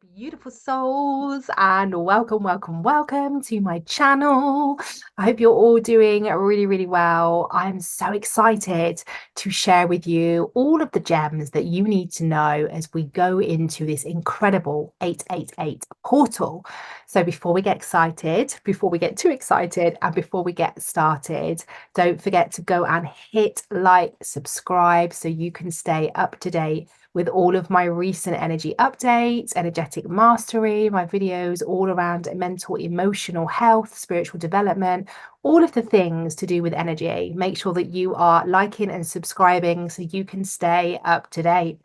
Beautiful souls, and welcome to my channel. I hope you're all doing really well. I'm so excited to share with you all of the gems that you need to know as we go into this incredible 888 portal. So before we get too excited, and before we get started, don't forget to go and hit like, subscribe so you can stay up to date with all of my recent energy updates, energetic mastery, my videos all around mental, emotional health, spiritual development, all of the things to do with energy. Make sure that you are liking and subscribing so you can stay up to date.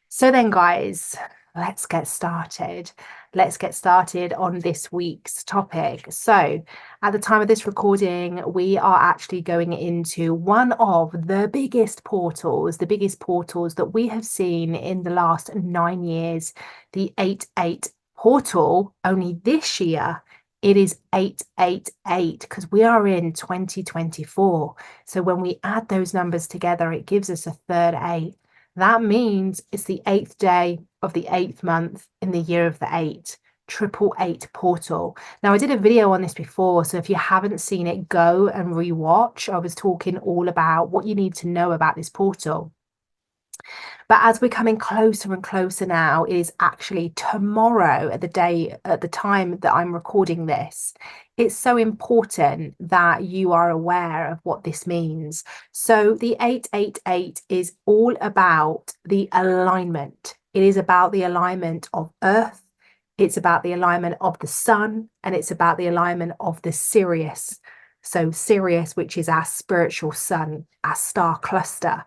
So then, guys, let's get started. Let's get started on this week's topic. So, at the time of this recording, we are actually going into one of the biggest portals that we have seen in the last 9 years, the 8-8 portal. Only this year, it is 888 because we are in 2024. So when we add those numbers together, it gives us a third 8. That means it's the 8th day of the 8th month in the year of the 8, 888 portal. Now, I did a video on this before, so if you haven't seen it, go and rewatch. I was talking all about what you need to know about this portal. But as we're coming closer and closer now, it is actually tomorrow at the time that I'm recording this. It's so important that you are aware of what this means. So the 888 is all about the alignment. It is about the alignment of Earth. It's about the alignment of the sun, and it's about the alignment of the Sirius. So Sirius, which is our spiritual sun, our star cluster.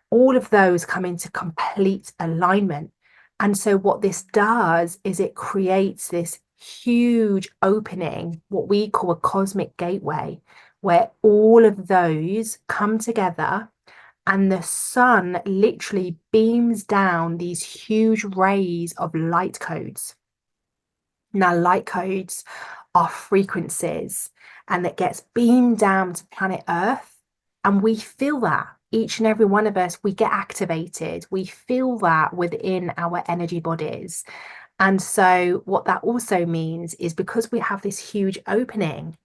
All of those come into complete alignment. And so what this does is it creates this huge opening, what we call a cosmic gateway, where all of those come together and the sun literally beams down these huge rays of light codes. Now, light codes are frequencies, and that gets beamed down to planet Earth, and we feel that. Each and every one of us, we get activated. We feel that within our energy bodies. And so what that also means is because we have this huge opening,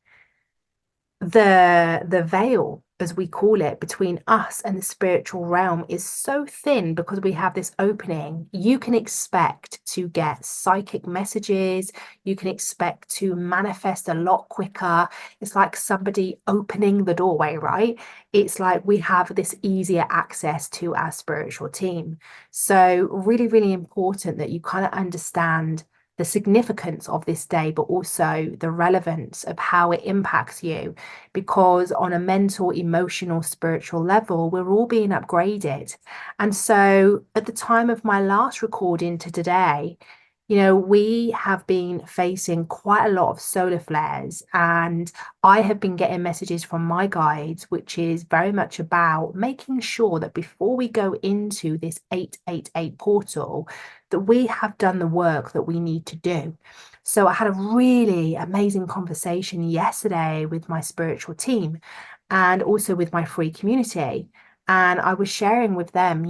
the veil, as we call it, between us and the spiritual realm is so thin because we have this opening. You can expect to get psychic messages. You can expect to manifest a lot quicker. It's like somebody opening the doorway, right? It's like we have this easier access to our spiritual team. So really important that you kind of understand the significance of this day, but also the relevance of how it impacts you, because on a mental, emotional, spiritual level, we're all being upgraded. And so at the time of my last recording to today, we have been facing quite a lot of solar flares, and I have been getting messages from my guides, which is very much about making sure that before we go into this 888 portal, that we have done the work that we need to do. So I had a really amazing conversation yesterday with my spiritual team and also with my free community. And I was sharing with them,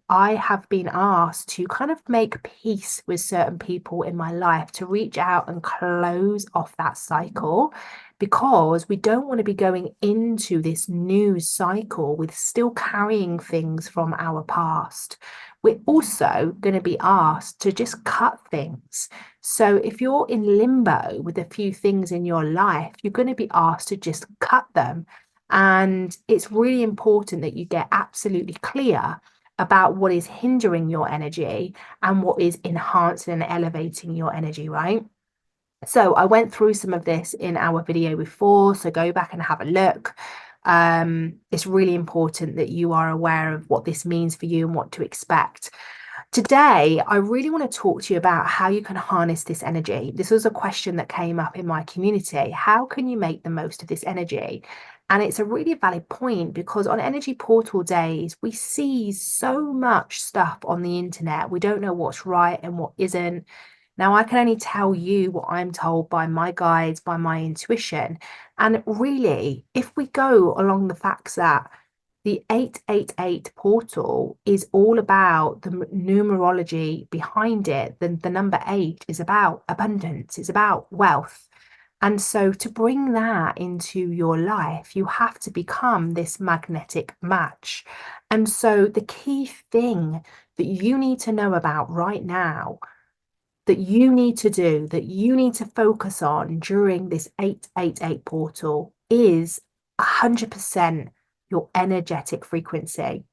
I have been asked to kind of make peace with certain people in my life, to reach out and close off that cycle, because we don't want to be going into this new cycle with still carrying things from our past. We're also going to be asked to just cut things. So if you're in limbo with a few things in your life, you're going to be asked to just cut them. And it's really important that you get absolutely clear about what is hindering your energy and what is enhancing and elevating your energy, right? So I went through some of this in our video before, so go back and have a look. It's really important that you are aware of what this means for you and what to expect. Today, I really want to talk to you about how you can harness this energy. This was a question that came up in my community. How can you make the most of this energy? And it's a really valid point, because on energy portal days, we see so much stuff on the internet. We don't know what's right and what isn't. Now, I can only tell you what I'm told by my guides, by my intuition. And really, if we go along the facts that The 888 portal is all about the numerology behind it. The number 8 is about abundance, it's about wealth. And so to bring that into your life, you have to become this magnetic match. And so the key thing that you need to know about right now, that you need to do, that you need to focus on during this 888 portal is 100% your energetic frequency.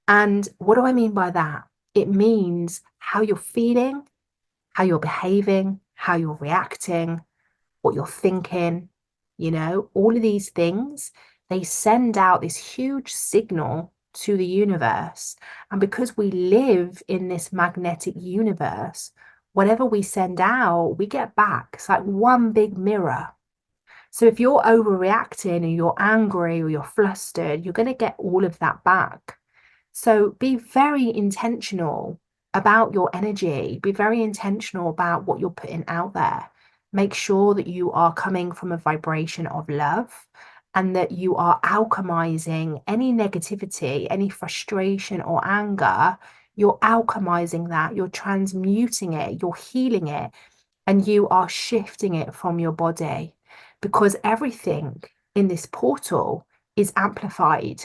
And what do I mean by that? It means how you're feeling, how you're behaving, how you're reacting, what you're thinking, all of these things, they send out this huge signal to the universe. And because we live in this magnetic universe, whatever we send out, we get back. It's like one big mirror. So if you're overreacting and you're angry or you're flustered, you're going to get all of that back. So be very intentional about your energy. Be very intentional about what you're putting out there. Make sure that you are coming from a vibration of love and that you are alchemizing any negativity, any frustration or anger. You're alchemizing that, you're transmuting it, you're healing it, and you are shifting it from your body because everything in this portal is amplified.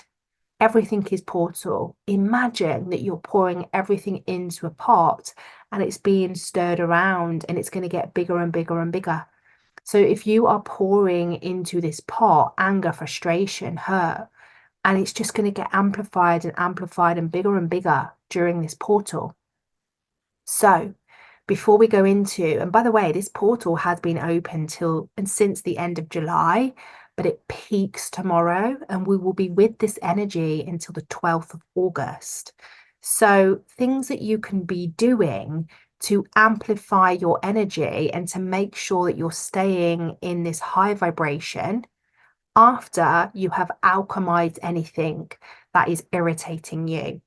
Everything is portal. Imagine that you're pouring everything into a pot and it's being stirred around and it's going to get bigger and bigger and bigger. So if you are pouring into this pot anger, frustration, hurt, and it's just going to get amplified and bigger and bigger during this portal. So before we go into, and by the way, this portal has been open till and since the end of July, but it peaks tomorrow and we will be with this energy until the 12th of August. So things that you can be doing to amplify your energy and to make sure that you're staying in this high vibration after you have alchemized anything that is irritating you.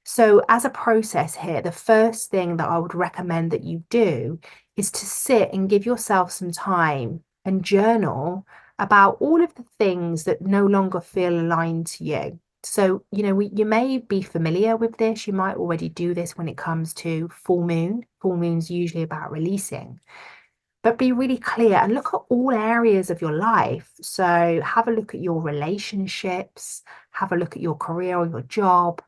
So as a process here, the first thing that I would recommend that you do is to sit and give yourself some time and journal about all of the things that no longer feel aligned to you. So, you may be familiar with this. You might already do this when it comes to full moon. Full moon's usually about releasing. But be really clear and look at all areas of your life. So have a look at your relationships, have a look at your career or your job,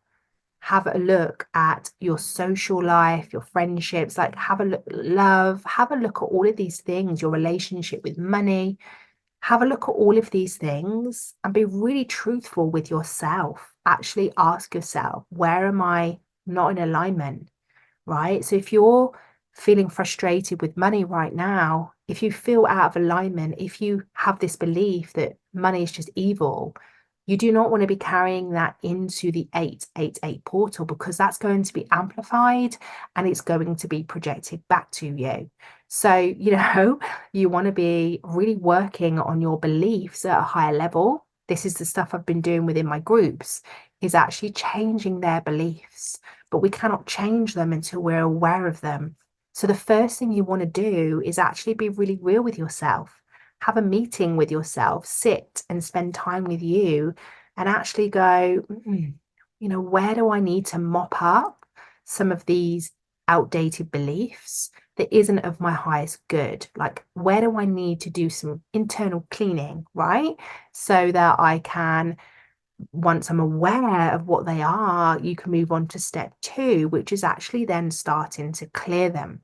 have a look at your social life, your friendships, like have a look at love, have a look at all of these things, your relationship with money, have a look at all of these things and be really truthful with yourself. Actually ask yourself, where am I not in alignment, right? So if you're feeling frustrated with money right now, if you feel out of alignment, if you have this belief that money is just evil, you do not want to be carrying that into the 888 portal because that's going to be amplified and it's going to be projected back to you. So, you want to be really working on your beliefs at a higher level. This is the stuff I've been doing within my groups, is actually changing their beliefs, but we cannot change them until we're aware of them. So the first thing you want to do is actually be really real with yourself. Have a meeting with yourself, sit and spend time with you and actually go, where do I need to mop up some of these outdated beliefs that isn't of my highest good? Like, where do I need to do some internal cleaning, right? So that I can, once I'm aware of what they are, you can move on to step 2, which is actually then starting to clear them.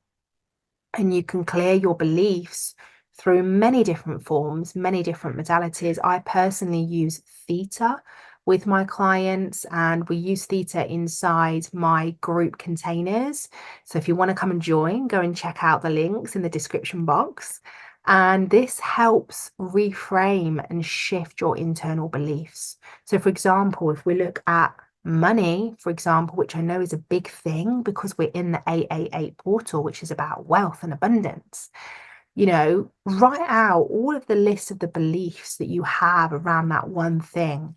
And you can clear your beliefs through many different forms, many different modalities. I personally use theta with my clients, and we use theta inside my group containers. So if you want to come and join, go and check out the links in the description box. And this helps reframe and shift your internal beliefs. So for example, if we look at money, for example, which I know is a big thing because we're in the 888 portal, which is about wealth and abundance, write out all of the list of the beliefs that you have around that one thing,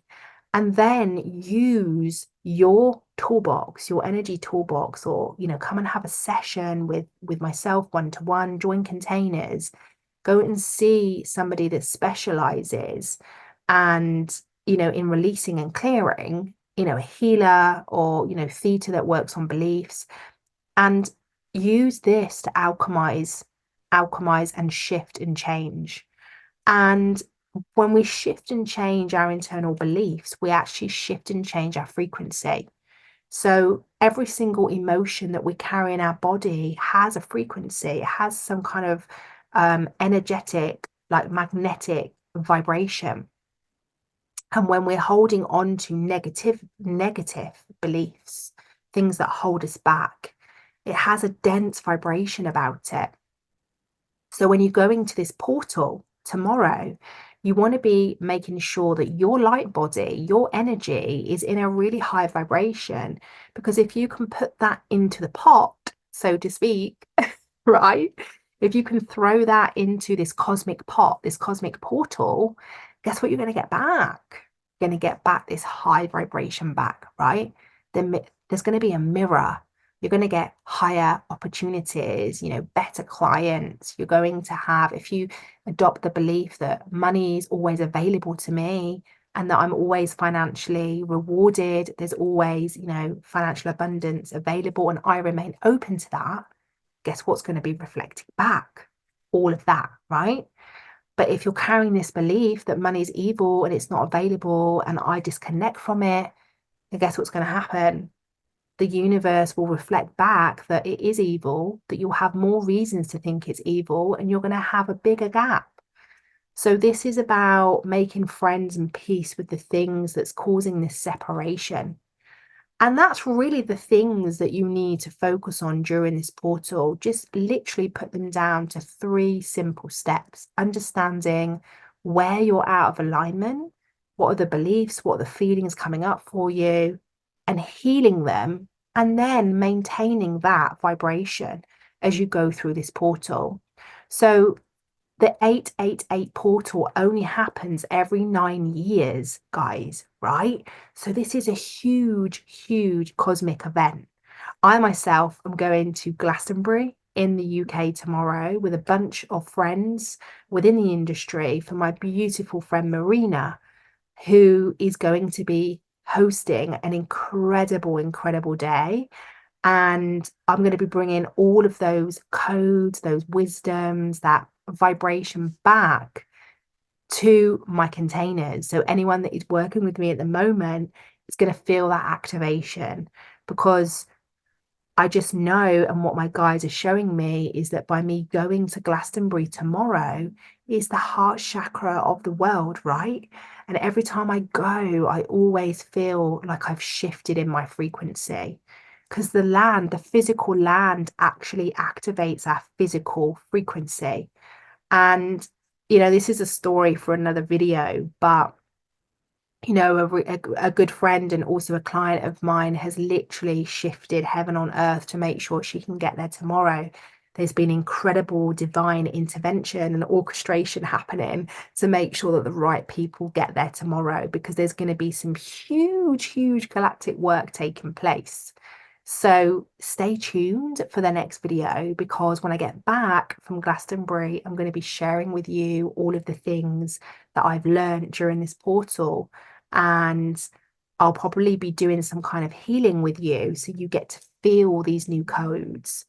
and then use your toolbox, your energy toolbox, or, come and have a session with myself one-to-one, join containers, go and see somebody that specializes and in releasing and clearing, a healer or, theta that works on beliefs, and use this to alchemize and shift and change. And when we shift and change our internal beliefs, we actually shift and change our frequency. So every single emotion that we carry in our body has a frequency, it has some kind of energetic, like magnetic vibration. And when we're holding on to negative beliefs, things that hold us back, it has a dense vibration about it. So when you're going to this portal tomorrow, you want to be making sure that your light body, your energy is in a really high vibration, because if you can put that into the pot, so to speak, right? If you can throw that into this cosmic pot, this cosmic portal, guess what you're going to get back? You're going to get back this high vibration back, right? Then there's going to be a mirror. You're going to get higher opportunities, better clients. You're going to have, if you adopt the belief that money is always available to me and that I'm always financially rewarded, there's always, financial abundance available, and I remain open to that, guess what's going to be reflected back? All of that, right? But if you're carrying this belief that money is evil and it's not available and I disconnect from it, then guess what's going to happen? The universe will reflect back that it is evil, that you'll have more reasons to think it's evil, and you're going to have a bigger gap. So this is about making friends and peace with the things that's causing this separation. And that's really the things that you need to focus on during this portal. Just literally put them down to 3 simple steps: understanding where you're out of alignment, what are the beliefs, what are the feelings coming up for you, and healing them, and then maintaining that vibration as you go through this portal. So the 888 portal only happens every 9 years, guys, right? So this is a huge, huge cosmic event. I myself am going to Glastonbury in the UK tomorrow with a bunch of friends within the industry for my beautiful friend Marina, who is going to be hosting an incredible, incredible day. And I'm going to be bringing all of those codes, those wisdoms, that vibration back to my containers. So anyone that is working with me at the moment is going to feel that activation, because I just know, and what my guides are showing me is that by me going to Glastonbury tomorrow is the heart chakra of the world, right? And every time I go, I always feel like I've shifted in my frequency, because the physical land actually activates our physical frequency. And, this is a story for another video, but a good friend and also a client of mine has literally shifted heaven on earth to make sure she can get there tomorrow. There's been incredible divine intervention and orchestration happening to make sure that the right people get there tomorrow, because there's going to be some huge, huge galactic work taking place. So stay tuned for the next video, because when I get back from Glastonbury, I'm going to be sharing with you all of the things that I've learned during this portal. And I'll probably be doing some kind of healing with you, so you get to feel these new codes.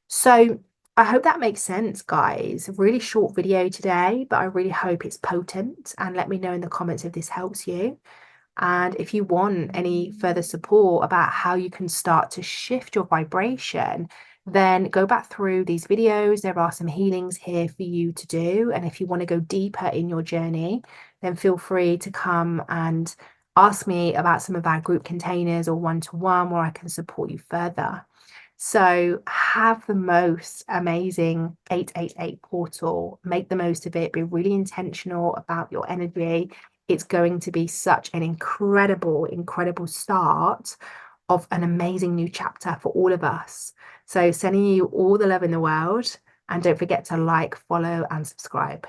So I hope that makes sense, guys. A really short video today, but I really hope it's potent. And let me know in the comments if this helps you. And if you want any further support about how you can start to shift your vibration, then go back through these videos. There are some healings here for you to do. And if you want to go deeper in your journey, then feel free to come and ask me about some of our group containers or one-to-one, where I can support you further. So have the most amazing 888 portal. Make the most of it. Be really intentional about your energy. It's going to be such an incredible, incredible start of an amazing new chapter for all of us. So sending you all the love in the world, and don't forget to like, follow, and subscribe.